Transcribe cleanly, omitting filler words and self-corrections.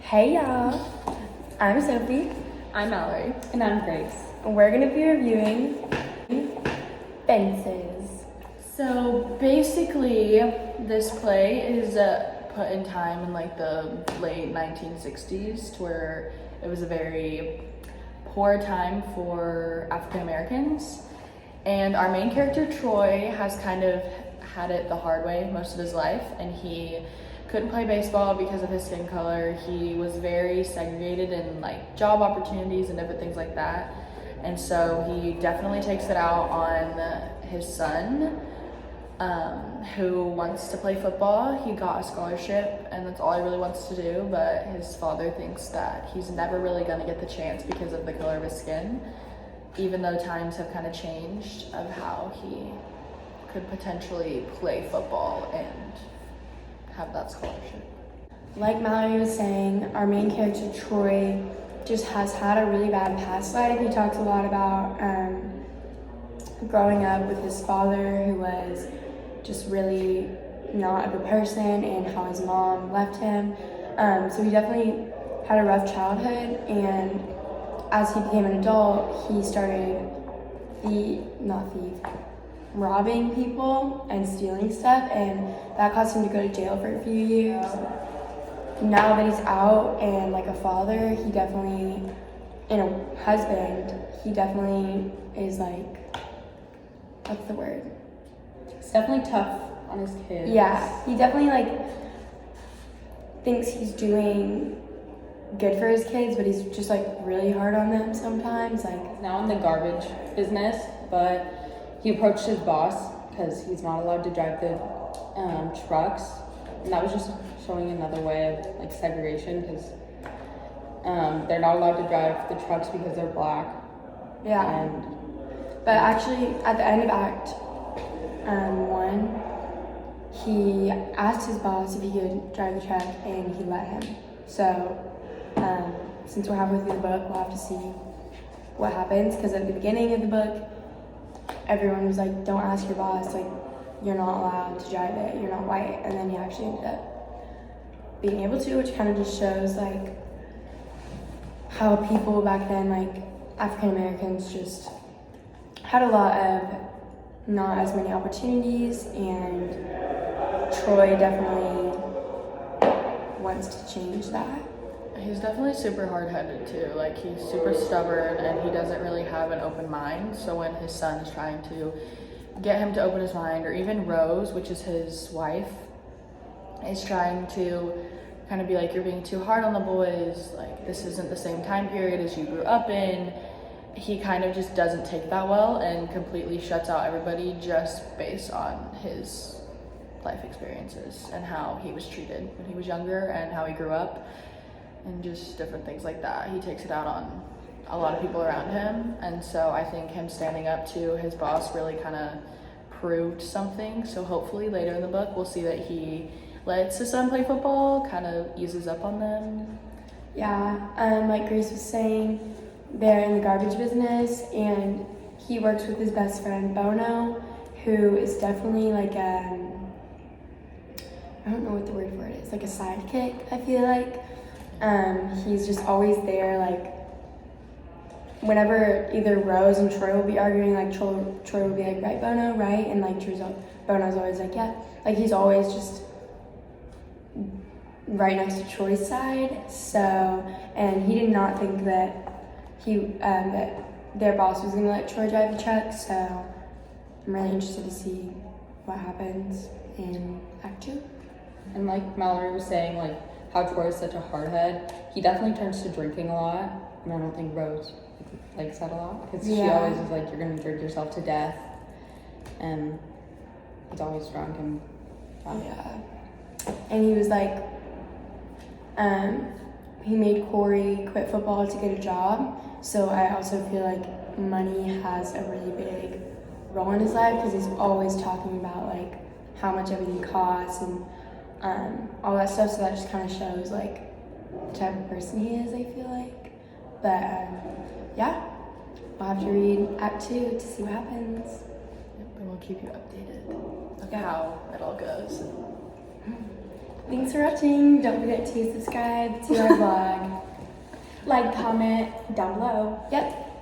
Hey y'all, I'm Sophie. I'm Mallory. And I'm Grace. And we're gonna be reviewing Fences. So basically, this play is put in time in like the late 1960s, to where it was a very poor time for African Americans. And our main character, Troy, has kind of had it the hard way most of his life, and he couldn't play baseball because of his skin color. He was very segregated in like job opportunities and different things like that. And so he definitely takes it out on his son, who wants to play football. He got a scholarship and that's all he really wants to do, but his father thinks that he's never really gonna get the chance because of the color of his skin, even though times have kind of changed of how he could potentially play football and have that scholarship. Like Mallory was saying, our main character Troy just has had a really bad past life. He talks a lot about growing up with his father, who was just really not a good person, and how his mom left him. So he definitely had a rough childhood, and as he became an adult, he started robbing people and stealing stuff, and that caused him to go to jail for a few years. Now that he's out and like a father, he definitely, and a husband, he definitely is like, what's the word? It's definitely tough on his kids. Yeah, he definitely like thinks he's doing good for his kids, but he's just like really hard on them sometimes. Like, He's now in the garbage business, but he approached his boss because he's not allowed to drive the trucks, and that was just showing another way of like segregation, because they're not allowed to drive the trucks because they're black. yeah. And But actually, at the end of Act 1, he asked his boss if he could drive the truck, and he let him. So, since we're halfway through the book, we'll have to see what happens. Because at the beginning of the book, everyone was like, "Don't ask your boss. Like, you're not allowed to drive it. You're not white." And then he actually ended up being able to, which kind of just shows like how people back then, like African Americans, just had a lot of not as many opportunities, and Troy definitely wants to change that. He's definitely super hard-headed too. Like, he's super stubborn and he doesn't really have an open mind. So when his son is trying to get him to open his mind, or even Rose, which is his wife, is trying to kind of be like, "You're being too hard on the boys, like this isn't the same time period as you grew up in," he kind of just doesn't take that well and completely shuts out everybody just based on his life experiences and how he was treated when he was younger and how he grew up and just different things like that. He takes it out on a lot of people around him, and so I think him standing up to his boss really kind of proved something. So hopefully later in the book we'll see that he lets his son play football, kind of eases up on them. Yeah, like Grace was saying, they're in the garbage business, and he works with his best friend Bono, who is definitely like I don't know what the word for it is, like a sidekick, I feel like. He's just always there, like whenever either Rose and Troy will be arguing, like Troy will be like, "Right, Bono, right?" And like Bono's always like, "Yeah." Like, he's always just right next to Troy's side. So, and he did not think that that their boss was gonna let Troy drive the truck. So I'm really interested to see what happens in Act 2. And like Mallory was saying, like how Troy is such a hardhead, he definitely turns to drinking a lot, and I don't think Rose likes that a lot, because she always is like, "You're gonna drink yourself to death," and he's always drunk. And Yeah. And he was like, he made Corey quit football to get a job. So I also feel like money has a really big role in his life, because he's always talking about like how much everything costs and all that stuff. So that just kind of shows like the type of person he is, I feel like. But yeah, we'll have to read Act 2 to see what happens. Yep, and we'll keep you updated of how it all goes. Thanks for watching. Don't forget to subscribe to our vlog. Like, comment down below. Yep.